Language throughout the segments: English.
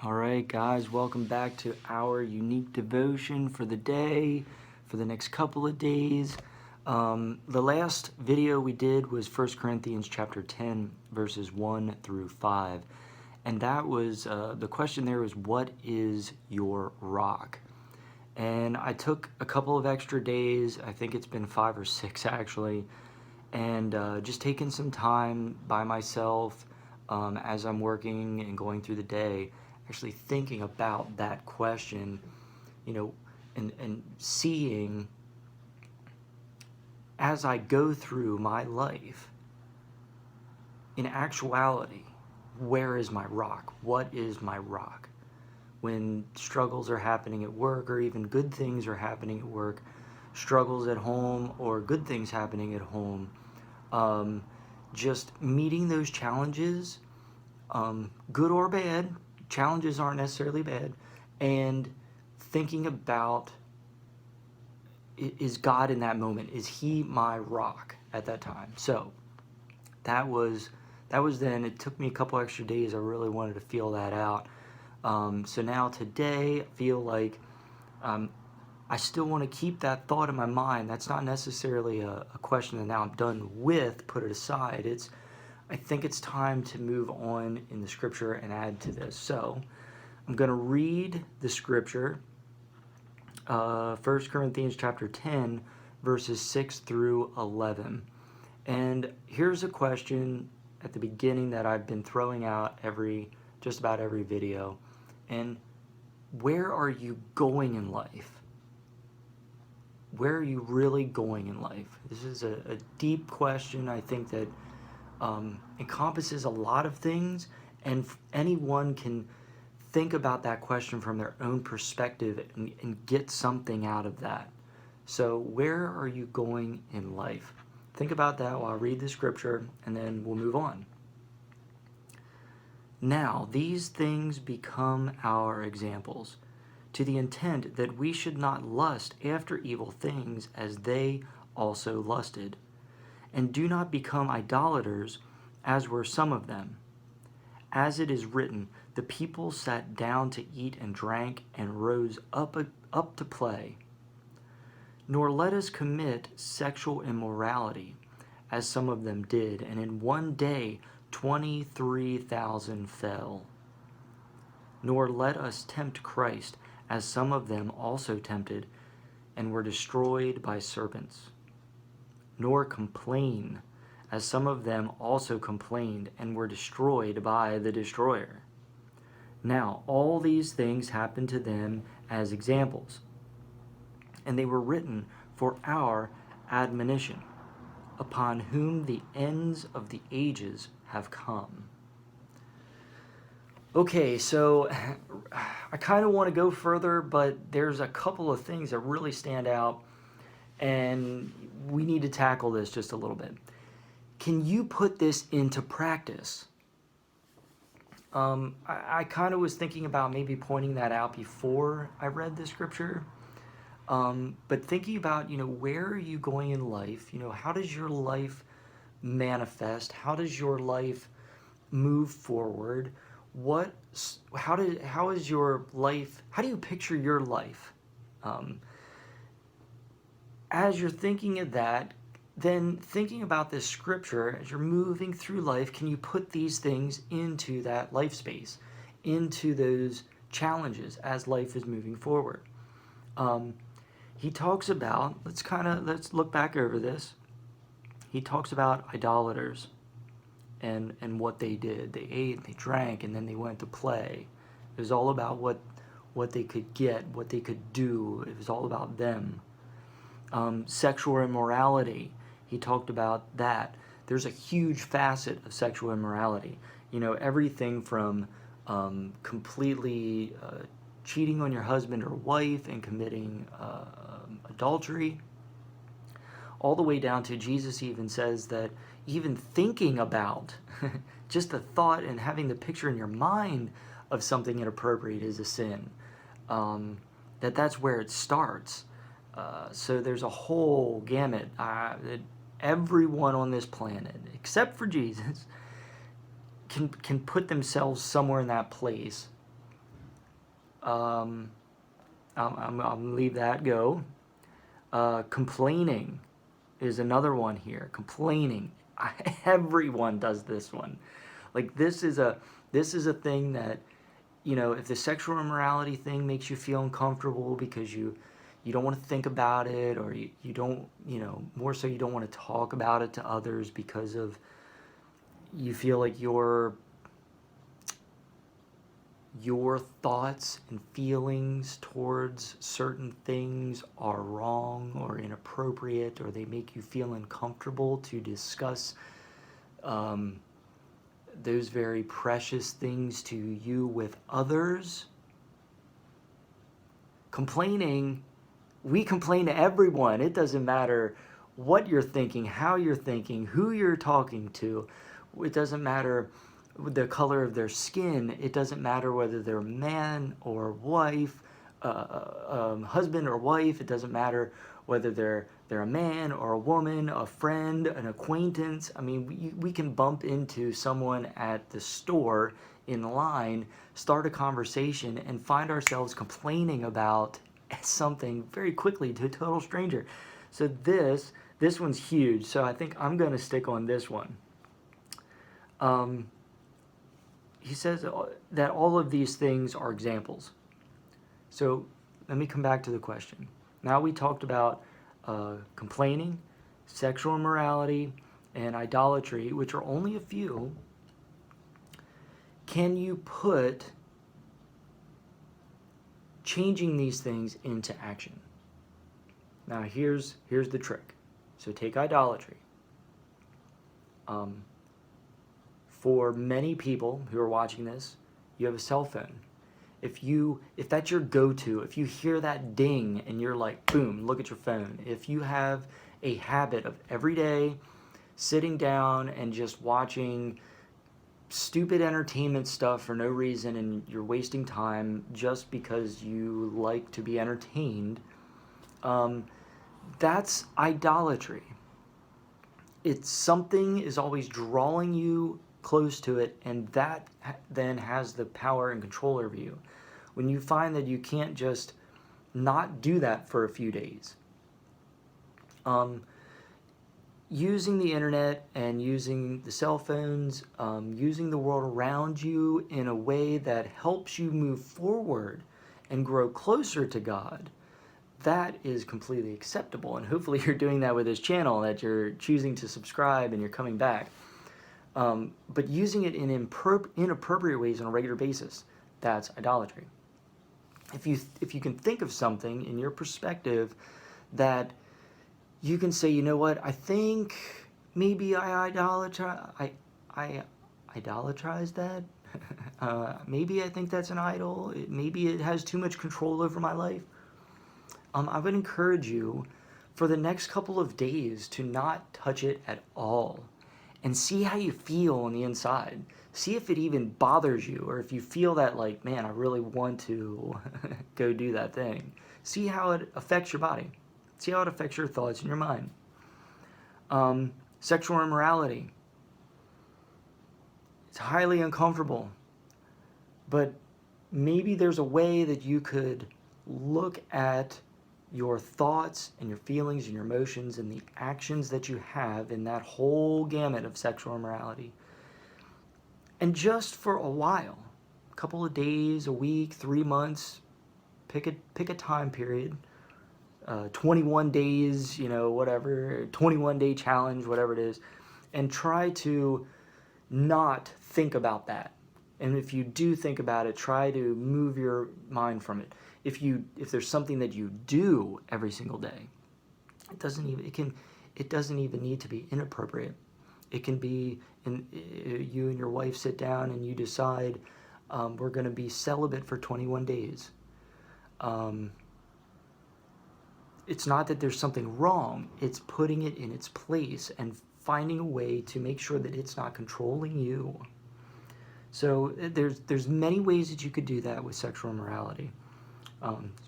All right, guys, welcome back to our unique devotion for the day, for the next couple of days. The last video we did was 1 Corinthians chapter 10, verses 1 through 5. And that was, the question there was, what is your rock? And I took a couple of extra days, I think it's been 5 or 6 actually, and just taking some time by myself as I'm working and going through the day, actually thinking about that question, and seeing as I go through my life, in actuality, where is my rock? What is my rock? When struggles are happening at work, or even good things are happening at work, struggles at home, or good things happening at home, just meeting those challenges, good or bad. Challenges aren't necessarily bad, and thinking about, is God in that moment? Is He my rock at that time? So that was then. It took me a couple extra days. I really wanted to feel that out. So now today, I feel like I still want to keep that thought in my mind. That's not necessarily a question that now I'm done with. Put it aside. I think it's time to move on in the scripture and add to this. So I'm going to read the scripture, 1 Corinthians chapter 10, verses 6 through 11. And here's a question at the beginning that I've been throwing out just about every video. And where are you going in life? Where are you really going in life? This is a deep question. I think that encompasses a lot of things, and anyone can think about that question from their own perspective and get something out of that. So where are you going in life? Think about that while I read the scripture, and then we'll move on. Now these things become our examples, to the intent that we should not lust after evil things as they also lusted. And do not become idolaters, as were some of them. As it is written, the people sat down to eat and drank and rose up to play. Nor let us commit sexual immorality, as some of them did, and in one day 23,000 fell. Nor let us tempt Christ, as some of them also tempted, and were destroyed by serpents. Nor complain, as some of them also complained and were destroyed by the destroyer. Now all these things happened to them as examples, and they were written for our admonition, upon whom the ends of the ages have come. Okay, so I kind of want to go further, but there's a couple of things that really stand out, and we need to tackle this just a little bit. Can you put this into practice? I kind of was thinking about maybe pointing that out before I read the scripture. But thinking about, where are you going in life? How does your life manifest? How does your life move forward? How is your life, how do you picture your life? As you're thinking of that, then thinking about this scripture, as you're moving through life, can you put these things into that life space, into those challenges as life is moving forward? He talks about, let's look back over this. He talks about idolaters and what they did. They ate, they drank, and then they went to play. It was all about what they could get, what they could do. It was all about them. Sexual immorality, he talked about that. There's a huge facet of sexual immorality. Everything from completely cheating on your husband or wife and committing adultery, all the way down to Jesus even says that even thinking about just the thought and having the picture in your mind of something inappropriate is a sin. That's where it starts. So there's a whole gamut that everyone on this planet, except for Jesus, can put themselves somewhere in that place I'm gonna leave that go. Complaining is another one here. Complaining. Everyone does this one. Like this is a thing that, you know, if the sexual immorality thing makes you feel uncomfortable because you don't want to think about it, or you don't, you know, more so you don't want to talk about it to others because of you feel like your thoughts and feelings towards certain things are wrong or inappropriate, or they make you feel uncomfortable to discuss those very precious things to you with others. Complaining, we complain to everyone. It doesn't matter what you're thinking, how you're thinking, who you're talking to. It doesn't matter the color of their skin. It doesn't matter whether they're man or wife, husband or wife. It doesn't matter whether they're a man or a woman, a friend, an acquaintance. I mean, we can bump into someone at the store in line, start a conversation, and find ourselves complaining about something very quickly to a total stranger. So this one's huge. So I think I'm going to stick on this one. He says that all of these things are examples. So let me come back to the question. Now we talked about complaining, sexual immorality, and idolatry, which are only a few. Can you put changing these things into action? Now here's the trick. So take idolatry. For many people who are watching this, you have a cell phone. If that's your go-to, if you hear that ding and you're like, boom, look at your phone. If you have a habit of every day sitting down and just watching stupid entertainment stuff for no reason, and you're wasting time just because you like to be entertained, that's idolatry. It's something is always drawing you close to it, and that then has the power and control over you. When you find that you can't just not do that for a few days, using the internet and using the cell phones, using the world around you in a way that helps you move forward and grow closer to God, that is completely acceptable. And hopefully you're doing that with this channel, that you're choosing to subscribe and you're coming back. But using it in inappropriate ways on a regular basis, that's idolatry. If you can think of something in your perspective that you can say, you know what, I think maybe I idolatrize that. Maybe I think that's an idol. Maybe it has too much control over my life. I would encourage you for the next couple of days to not touch it at all, and see how you feel on the inside. See if it even bothers you, or if you feel that, like, man, I really want to go do that thing. See how it affects your body. See how it affects your thoughts and your mind. Sexual immorality. It's highly uncomfortable, but maybe there's a way that you could look at your thoughts and your feelings and your emotions and the actions that you have in that whole gamut of sexual immorality. And just for a while, a couple of days, a week, 3 months, pick a time period, 21 days, you know, whatever, 21-day challenge, whatever it is, and try to not think about that. And if you do think about it, try to move your mind from it. If there's something that you do every single day, it doesn't even need to be inappropriate. It can be you and your wife sit down and you decide we're going to be celibate for 21 days. It's not that there's something wrong. It's putting it in its place and finding a way to make sure that it's not controlling you. So there's many ways that you could do that with sexual immorality.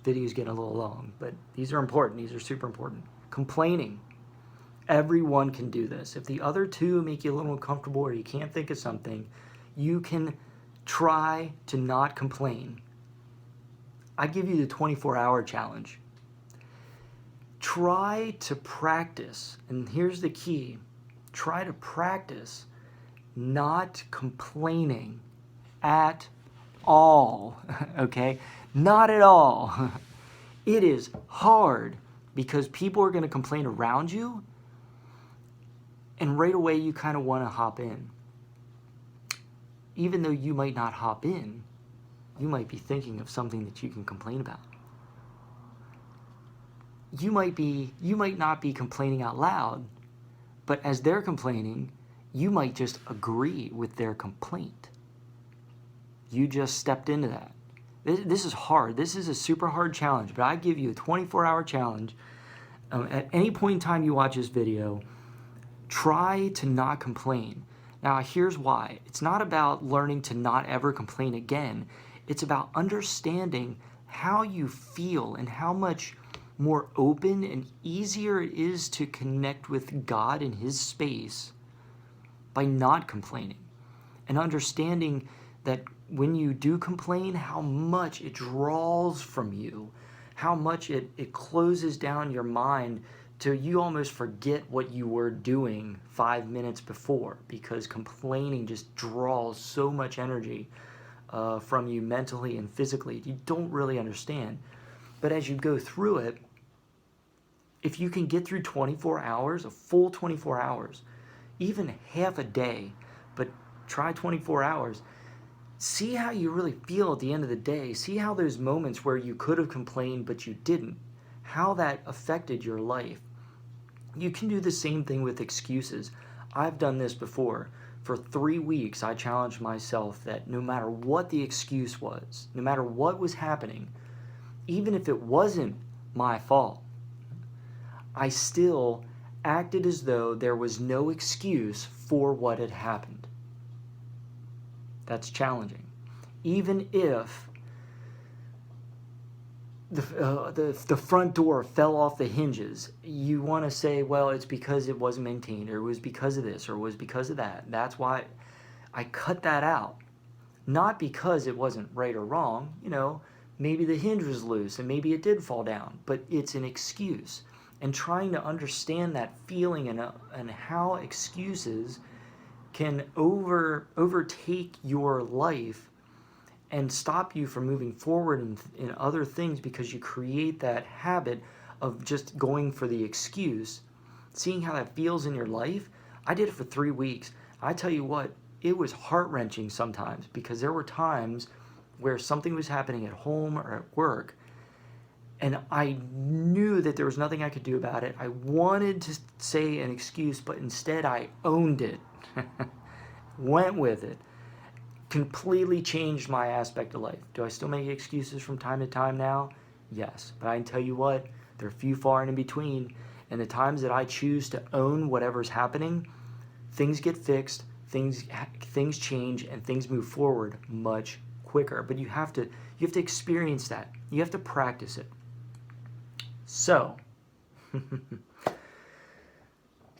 Video's getting a little long, but these are important. These are super important. Complaining. Everyone can do this. If the other two make you a little uncomfortable or you can't think of something, you can try to not complain. I give you the 24-hour challenge. Try to practice, and here's the key, try to practice not complaining at all, okay? Not at all. It is hard because people are going to complain around you, and right away you kind of want to hop in. Even though you might not hop in, you might be thinking of something that you can complain about. You might not be complaining out loud, but as they're complaining, you might just agree with their complaint. You just stepped into that. This is hard. This is a super hard challenge, but I give you a 24-hour challenge. At any point in time you watch this video, try to not complain. Now, here's why. It's not about learning to not ever complain again. It's about understanding how you feel and how much more open and easier it is to connect with God in His space by not complaining. And understanding that when you do complain, how much it draws from you, how much it closes down your mind till you almost forget what you were doing 5 minutes before, because complaining just draws so much energy from you mentally and physically. You don't really understand. But as you go through it, if you can get through 24 hours, a full 24 hours, even half a day, but try 24 hours, see how you really feel at the end of the day. See how those moments where you could have complained but you didn't, how that affected your life. You can do the same thing with excuses. I've done this before. For 3 weeks, I challenged myself that no matter what the excuse was, no matter what was happening, even if it wasn't my fault, I still acted as though there was no excuse for what had happened. That's challenging. Even if the front door fell off the hinges, you want to say, well, it's because it wasn't maintained, or it was because of this, or it was because of that. That's why I cut that out. Not because it wasn't right or wrong. Maybe the hinge was loose and maybe it did fall down, but it's an excuse. And trying to understand that feeling and how excuses can overtake your life and stop you from moving forward in other things, because you create that habit of just going for the excuse. Seeing how that feels in your life. I did it for 3 weeks. I tell you what, it was heart-wrenching sometimes, because there were times where something was happening at home or at work, and I knew that there was nothing I could do about it. I wanted to say an excuse, but instead I owned it. Went with it. Completely changed my aspect of life. Do I still make excuses from time to time now? Yes. But I can tell you what, they're few, far, and in between. And the times that I choose to own whatever's happening, things get fixed, things change, and things move forward much quicker. But you have to experience that. You have to practice it. So,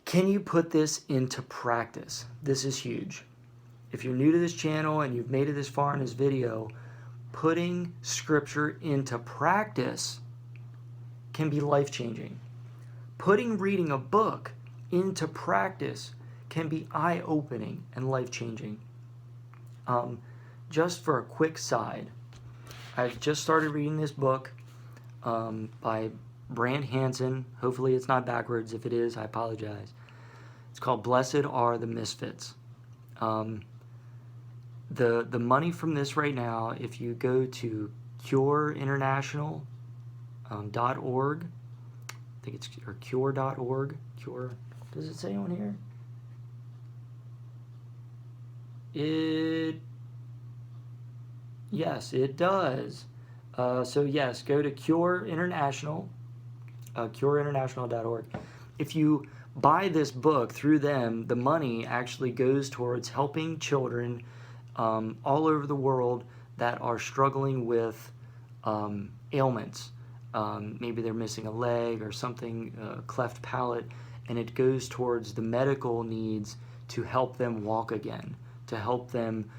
can you put this into practice? This is huge. If you're new to this channel and you've made it this far in this video, putting scripture into practice can be life-changing. Putting reading a book into practice can be eye-opening and life-changing. Just for a quick side, I've just started reading this book by Brant Hansen. Hopefully it's not backwards. If it is, I apologize. It's called Blessed Are the Misfits. The money from this right now, if you go to cureinternational.org, I think it's or cure.org. Cure. Does it say on here? Yes, it does. So yes, go to Cure International, cureinternational.org. If you buy this book through them, the money actually goes towards helping children all over the world that are struggling with ailments. Maybe they're missing a leg or something, cleft palate, and it goes towards the medical needs to help them walk again, to help them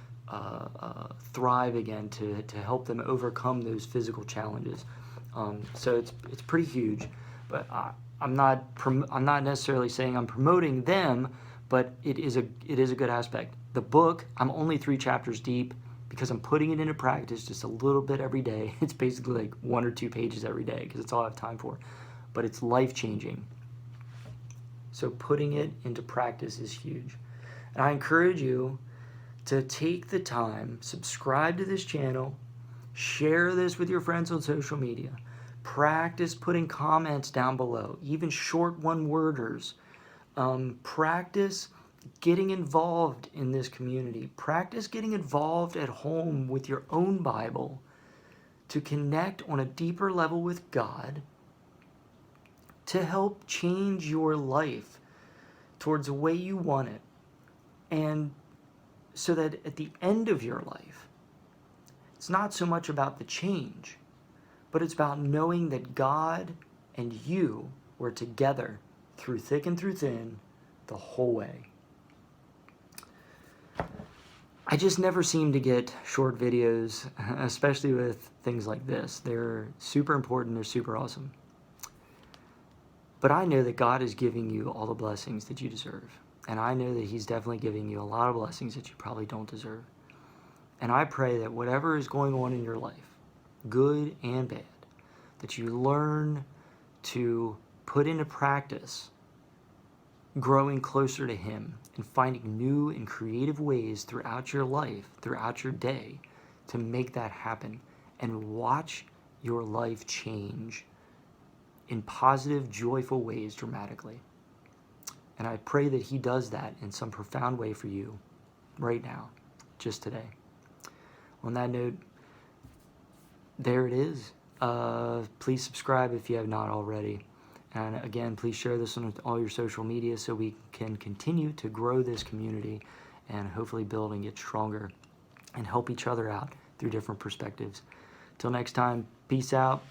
thrive again, to help them overcome those physical challenges. So it's pretty huge, but I'm not necessarily saying I'm promoting them, but it is a good aspect. The book, I'm only 3 chapters deep because I'm putting it into practice just a little bit every day. It's basically like 1 or 2 pages every day because it's all I have time for, but it's life-changing. So putting it into practice is huge. And I encourage you to take the time, subscribe to this channel, share this with your friends on social media, practice putting comments down below, even short one-worders. Practice getting involved in this community. Practice getting involved at home with your own Bible to connect on a deeper level with God, to help change your life towards the way you want it, and so that at the end of your life, it's not so much about the change, but it's about knowing that God and you were together through thick and through thin the whole way. I just never seem to get short videos, especially with things like this. They're super important, they're super awesome. But I know that God is giving you all the blessings that you deserve. And I know that He's definitely giving you a lot of blessings that you probably don't deserve. And I pray that whatever is going on in your life, good and bad, that you learn to put into practice growing closer to Him and finding new and creative ways throughout your life, throughout your day, to make that happen, and watch your life change in positive, joyful ways dramatically. And I pray that He does that in some profound way for you right now, just today. On that note, there it is. Please subscribe if you have not already. And again, please share this on all your social media so we can continue to grow this community and hopefully build and get stronger and help each other out through different perspectives. Till next time, peace out.